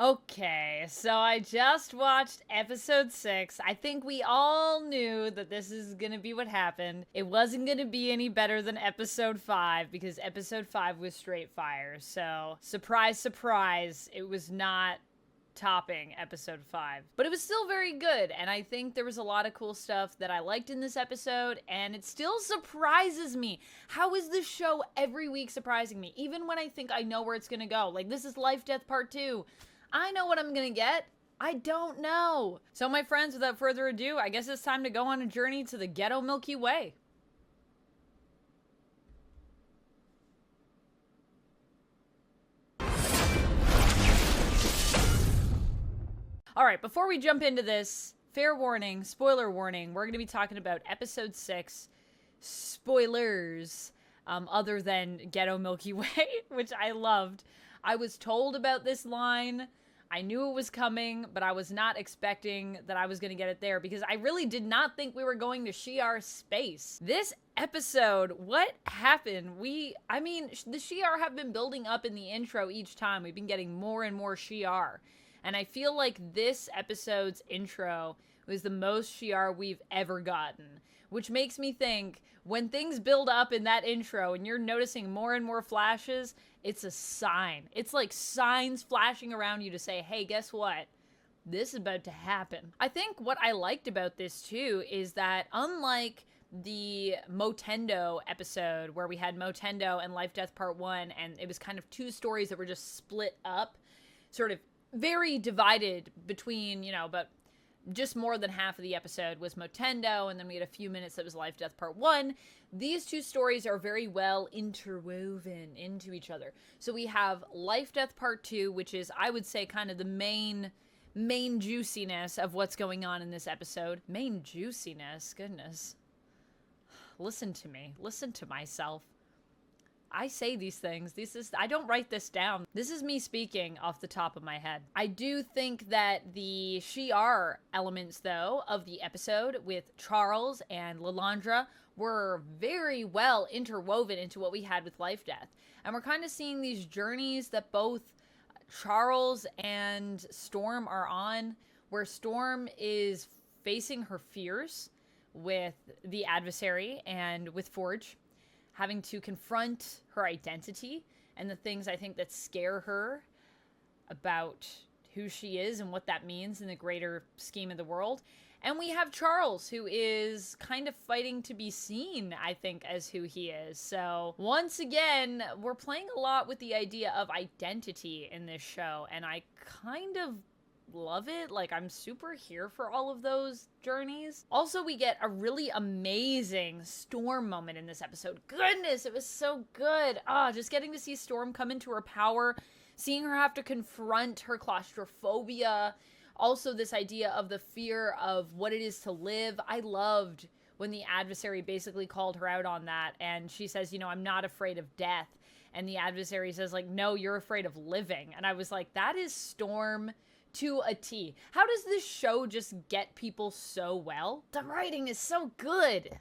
Okay, so I just watched episode 6. I think we all knew that this is gonna be what happened. It wasn't gonna be any better than episode 5 because episode 5 was straight fire. So, surprise, surprise, it was not topping episode 5. But it was still very good, and I think there was a lot of cool stuff that I liked in this episode, and it still surprises me. How is this show every week surprising me? Even when I think I know where it's gonna go. Like, this is Lifedeath Part 2. I know what I'm gonna get. I don't know. So my friends, without further ado, I guess it's time to go on a journey to the ghetto Milky Way. All right, before we jump into this, fair warning, spoiler warning, we're going to be talking about episode 6, spoilers, other than Ghetto Milky Way, which I loved. I was told about this line. I knew it was coming, but I was not expecting that I was going to get it there because I really did not think we were going to Shi'ar space. This episode, what happened? The Shi'ar have been building up in the intro each time. We've been getting more and more Shi'ar. And I feel like this episode's intro was the most Shi'ar we've ever gotten, which makes me think when things build up in that intro and you're noticing more and more flashes, it's a sign. It's like signs flashing around you to say, hey, guess what? This is about to happen. I think what I liked about this too is that unlike the Motendo episode where we had Motendo and Lifedeath Part 1 and it was kind of two stories that were just split up, sort of very divided between, but just more than half of the episode was Motendo, and then we had a few minutes that was Lifedeath Part 1. These two stories are very well interwoven into each other. So we have Lifedeath Part 2, which is, I would say, kind of the main juiciness of what's going on in this episode. Main juiciness? Goodness. Listen to me. Listen to myself. I say these things. I don't write this down. This is me speaking off the top of my head. I do think that the Shi'ar elements, though, of the episode with Charles and Lilandra were very well interwoven into what we had with Lifedeath. And we're kind of seeing these journeys that both Charles and Storm are on, where Storm is facing her fears with the Adversary and with Forge, having to confront her identity and the things I think that scare her about who she is and what that means in the greater scheme of the world. And we have Charles, who is kind of fighting to be seen, I think, as who he is. So once again, we're playing a lot with the idea of identity in this show, and I kind of love it. Like, I'm super here for all of those journeys. Also, we get a really amazing Storm moment in this episode. Goodness, it was so good. Just getting to see Storm come into her power, seeing her have to confront her claustrophobia. Also, this idea of the fear of what it is to live. I loved when the Adversary basically called her out on that, and she says, I'm not afraid of death. And the Adversary says, no, you're afraid of living. And I was like, that is Storm to a T. How does this show just get people so well? The writing is so good.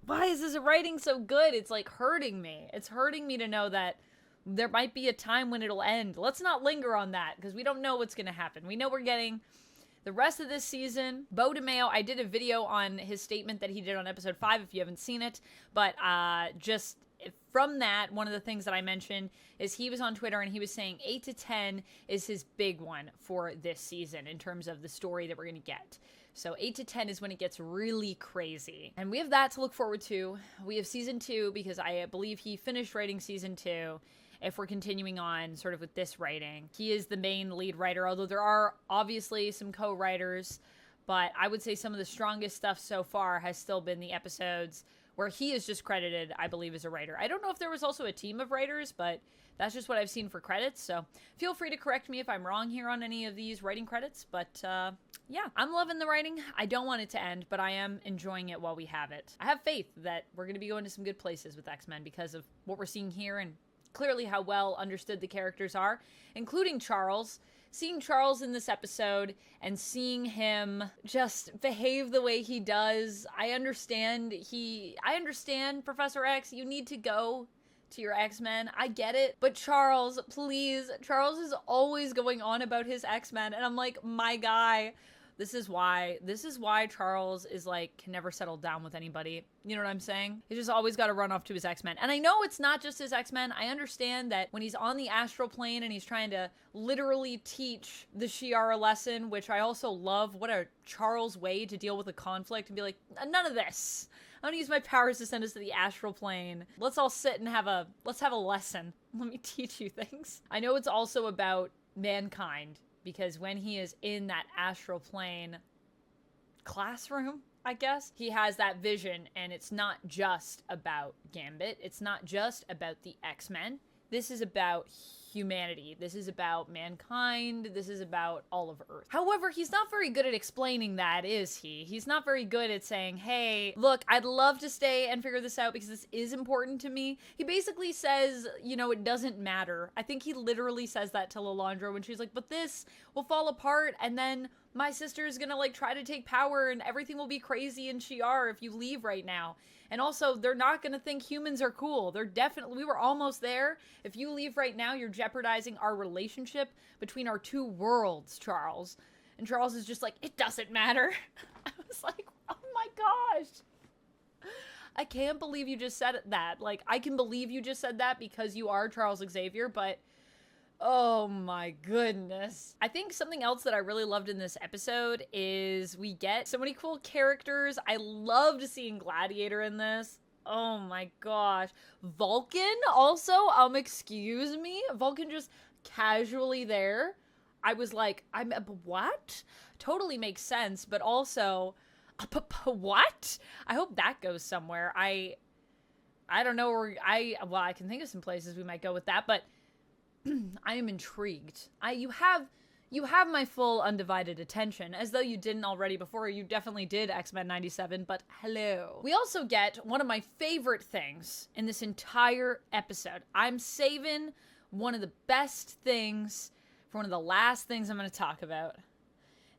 Why is this writing so good? It's like hurting me. It's hurting me to know that there might be a time when it'll end. Let's not linger on that because we don't know what's going to happen. We know we're getting the rest of this season. Beau DeMayo, I did a video on his statement that he did on episode 5 if you haven't seen it, but just from that, one of the things that I mentioned is he was on Twitter and he was saying 8 to 10 is his big one for this season in terms of the story that we're going to get. So 8 to 10 is when it gets really crazy. And we have that to look forward to. We have season 2 because I believe he finished writing season 2. If we're continuing on sort of with this writing, he is the main lead writer, although there are obviously some co-writers, but I would say some of the strongest stuff so far has still been the episodes where he is just credited, I believe, as a writer. I don't know if there was also a team of writers, but that's just what I've seen for credits, so feel free to correct me if I'm wrong here on any of these writing credits, but yeah, I'm loving the writing. I don't want it to end, but I am enjoying it while we have it. I have faith that we're going to be going to some good places with X-Men because of what we're seeing here and clearly how well understood the characters are, including Charles. Seeing Charles in this episode and seeing him just behave the way he does, I understand, Professor X, you need to go to your X-Men. I get it. But Charles, please. Charles is always going on about his X-Men. And I'm like, my guy. This is why Charles is like, can never settle down with anybody. You know what I'm saying? He's just always got to run off to his X-Men. And I know it's not just his X-Men. I understand that when he's on the astral plane and he's trying to literally teach the Shi'ar a lesson, which I also love. What a Charles way to deal with a conflict and be like, none of this. I'm gonna use my powers to send us to the astral plane. Let's all sit and have a lesson. Let me teach you things. I know it's also about mankind, because when he is in that astral plane classroom, I guess, he has that vision, and it's not just about Gambit. It's not just about the X-Men. This is about humanity. This is about mankind. This is about all of Earth. However, he's not very good at explaining that, is he? He's not very good at saying, hey, look, I'd love to stay and figure this out because this is important to me. He basically says, you know, it doesn't matter. I think he literally says that to Lilandra when she's like, but this will fall apart, and then my sister is gonna like try to take power and everything will be crazy in Shi'ar if you leave right now. And also, they're not gonna think humans are cool. They're definitely, we were almost there. If you leave right now, you're jeopardizing our relationship between our two worlds, Charles. And Charles is just like, it doesn't matter. I was like, oh my gosh. I can't believe you just said that. Like, I can believe you just said that because you are Charles Xavier, but oh my goodness. I think something else that I really loved in this episode is we get so many cool characters. I loved seeing Gladiator in this. Oh my gosh. Vulcan also, excuse me? Vulcan just casually there. I was like, what? Totally makes sense, but also, what? I hope that goes somewhere. I don't know where, I can think of some places we might go with that, but I am intrigued. You have my full undivided attention, as though you didn't already before. You definitely did X-Men 97, but hello. We also get one of my favorite things in this entire episode. I'm saving one of the best things for one of the last things I'm going to talk about.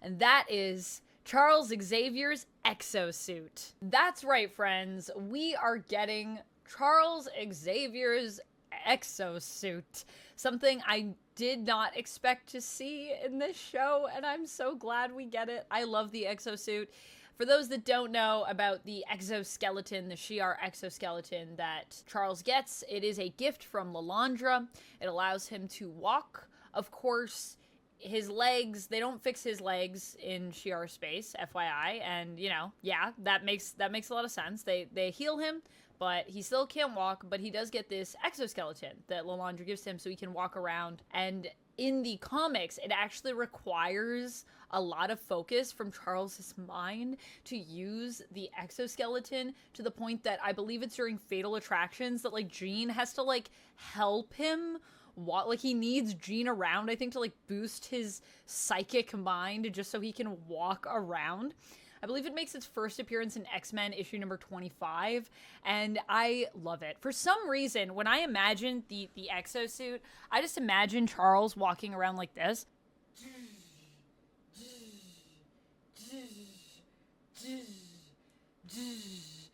And that is Charles Xavier's exosuit. That's right, friends. We are getting Charles Xavier's exosuit. Something I did not expect to see in this show, and I'm so glad we get it. I love the exosuit. For those that don't know about the exoskeleton, the Shi'Ar exoskeleton that Charles gets, it is a gift from Lilandra. It allows him to walk. Of course, his legs, they don't fix his legs in Shi'ar space, FYI, and, you know, yeah, that makes a lot of sense. They heal him, but he still can't walk, but he does get this exoskeleton that Lilandra gives him so he can walk around. And in the comics, it actually requires a lot of focus from Charles's mind to use the exoskeleton, to the point that I believe it's during Fatal Attractions that, like, Jean has to, like, help him walk. Like, he needs Jean around, I think, to, like, boost his psychic mind just so he can walk around. I believe it makes its first appearance in X-Men issue number 25, and I love it. For some reason, when I imagine the exosuit, I just imagine Charles walking around like this.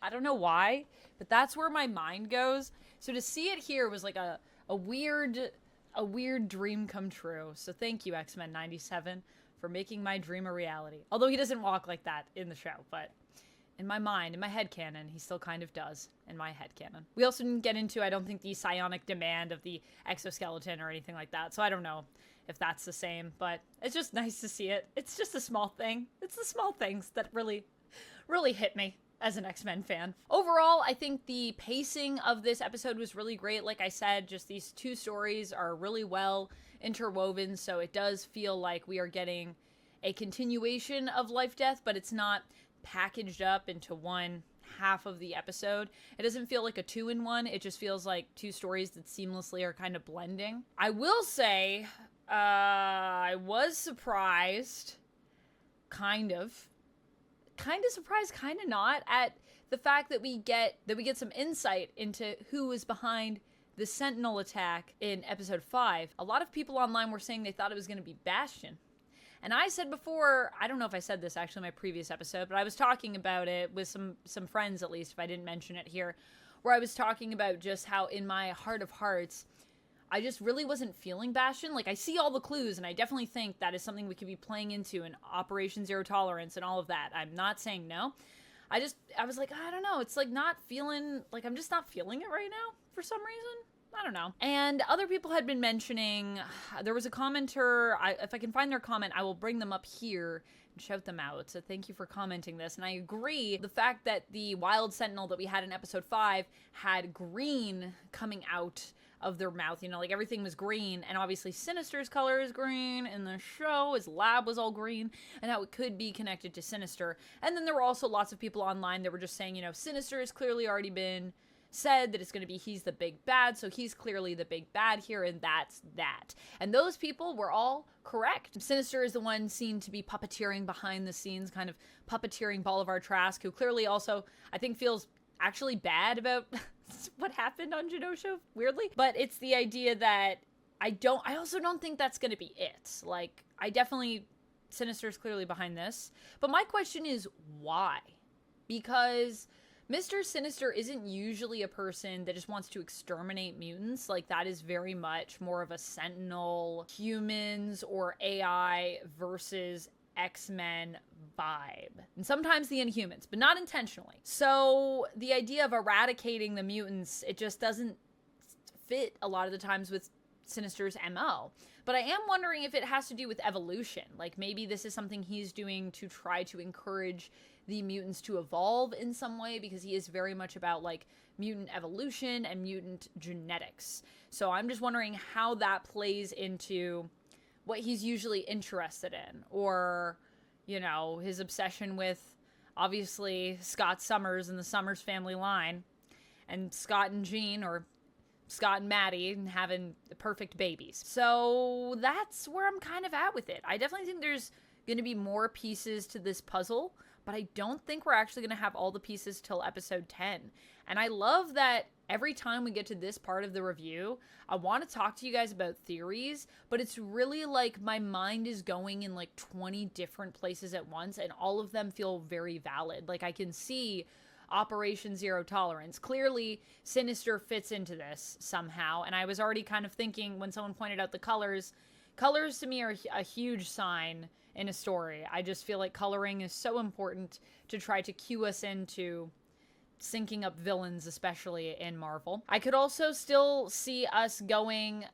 I don't know why, but that's where my mind goes. So to see it here was like a weird dream come true. So thank you, X-Men 97. For making my dream a reality. Although he doesn't walk like that in the show, but in my mind, in my headcanon, he still kind of does in my headcanon. We also didn't get into, I don't think, the psionic demand of the exoskeleton or anything like that, so I don't know if that's the same, but it's just nice to see it. It's just a small thing. It's the small things that really, really hit me as an X-Men fan. Overall, I think the pacing of this episode was really great. Like I said, just these two stories are really well interwoven, so it does feel like we are getting a continuation of Lifedeath, but it's not packaged up into one half of the episode. It doesn't feel like a two-in-one. It just feels like two stories that seamlessly are kind of blending. I will say, I was surprised, kind of surprised, kind of not, at the fact that we get some insight into who is behind the Sentinel attack in episode 5. A lot of people online were saying they thought it was going to be Bastion. And I said before, I don't know if I said this actually in my previous episode, but I was talking about it with some friends, at least, if I didn't mention it here, where I was talking about just how in my heart of hearts, I just really wasn't feeling Bastion. Like, I see all the clues, and I definitely think that is something we could be playing into in Operation Zero Tolerance and all of that. I'm not saying no. I was like, I don't know. It's like not feeling, like I'm just not feeling it right now for some reason. I don't know. And other people had been mentioning, there was a commenter, if I can find their comment, I will bring them up here and shout them out. So thank you for commenting this. And I agree, the fact that the Wild Sentinel that we had in episode 5 had green coming out of their mouth, you know, like everything was green, and obviously Sinister's color is green in the show, his lab was all green, and how it could be connected to Sinister. And then there were also lots of people online that were just saying, you know, Sinister has clearly already been said that it's going to be he's the big bad, so he's clearly the big bad here, and that's that. And those people were all correct. Sinister is the one seen to be puppeteering behind the scenes, kind of puppeteering Bolivar Trask, who clearly also, I think, feels actually bad about what happened on Genosha, weirdly. But it's the idea that I also don't think that's going to be it. Like, Sinister's clearly behind this. But my question is, why? Because Mr. Sinister isn't usually a person that just wants to exterminate mutants. Like, that is very much more of a Sentinel, humans, or AI versus X-Men vibe. And sometimes the Inhumans, but not intentionally. So the idea of eradicating the mutants, it just doesn't fit a lot of the times with Sinister's MO. But I am wondering if it has to do with evolution. Like, maybe this is something he's doing to try to encourage the mutants to evolve in some way, because he is very much about, like, mutant evolution and mutant genetics. So I'm just wondering how that plays into what he's usually interested in, or, you know, his obsession with, obviously, Scott Summers and the Summers family line, and Scott and Jean, or Scott and Maddie, and having the perfect babies. So that's where I'm kind of at with it. I definitely think there's going to be more pieces to this puzzle, but I don't think we're actually going to have all the pieces till episode 10. And I love that every time we get to this part of the review, I want to talk to you guys about theories, but it's really like my mind is going in like 20 different places at once, and all of them feel very valid. Like, I can see Operation Zero Tolerance. Clearly, Sinister fits into this somehow, and I was already kind of thinking when someone pointed out the colors to me are a huge sign in a story. I just feel like coloring is so important to try to cue us into syncing up villains, especially in Marvel. I could also still see us going,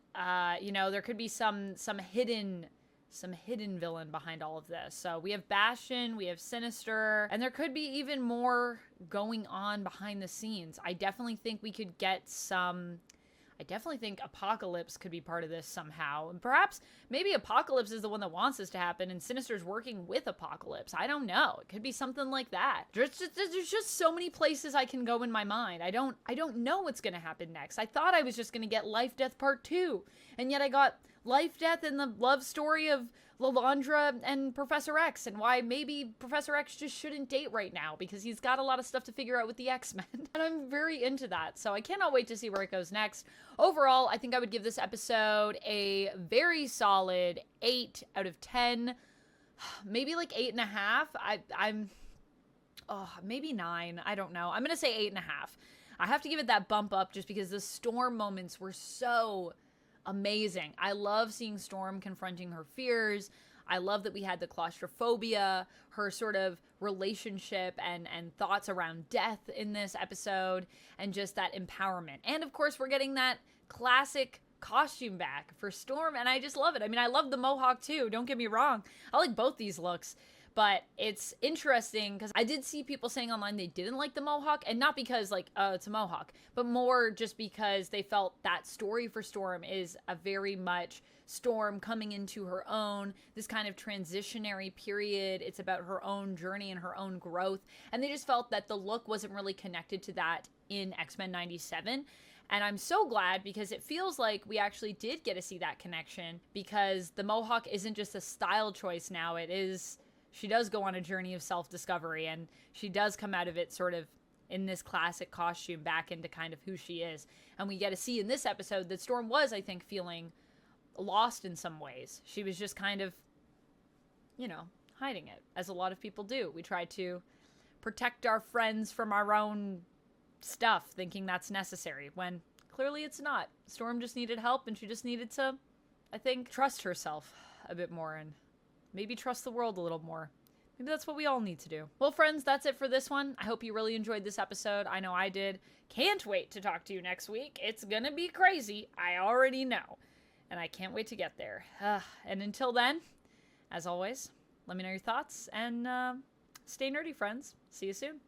you know, there could be some hidden villain behind all of this. So we have Bastion, we have Sinister, and there could be even more going on behind the scenes. I definitely think we could get I definitely think Apocalypse could be part of this somehow. And perhaps, maybe Apocalypse is the one that wants this to happen, and Sinister's working with Apocalypse. I don't know. It could be something like that. There's just so many places I can go in my mind. I don't know what's going to happen next. I thought I was just going to get Lifedeath Part 2, and yet I got Lifedeath and the love story of Lilandra and Professor X, and why maybe Professor X just shouldn't date right now, because he's got a lot of stuff to figure out with the X-Men. And I'm very into that, so I cannot wait to see where it goes next. Overall, I think I would give this episode a very solid 8 out of 10. Maybe like 8.5. Maybe 9. I don't know. I'm gonna say 8.5. I have to give it that bump up just because the Storm moments were so amazing. I love seeing Storm confronting her fears. I love that we had the claustrophobia, her sort of relationship and thoughts around death in this episode, and just that empowerment. And of course, we're getting that classic costume back for Storm, and I just love it. I mean, I love the Mohawk too, don't get me wrong. I like both these looks. But it's interesting because I did see people saying online they didn't like the Mohawk, and not because, like, it's a Mohawk, but more just because they felt that story for Storm is a very much Storm coming into her own, this kind of transitionary period. It's about her own journey and her own growth, and they just felt that the look wasn't really connected to that in X-Men 97. And I'm so glad, because it feels like we actually did get to see that connection, because the Mohawk isn't just a style choice now, it is... She does go on a journey of self-discovery, and she does come out of it sort of in this classic costume back into kind of who she is. And we get to see in this episode that Storm was, I think, feeling lost in some ways. She was just kind of, you know, hiding it, as a lot of people do. We try to protect our friends from our own stuff thinking that's necessary when clearly it's not. Storm just needed help, and she just needed to, I think, trust herself a bit more and maybe trust the world a little more. Maybe that's what we all need to do. Well, friends, that's it for this one. I hope you really enjoyed this episode. I know I did. Can't wait to talk to you next week. It's gonna be crazy. I already know. And I can't wait to get there. And until then, as always, let me know your thoughts and stay nerdy, friends. See you soon.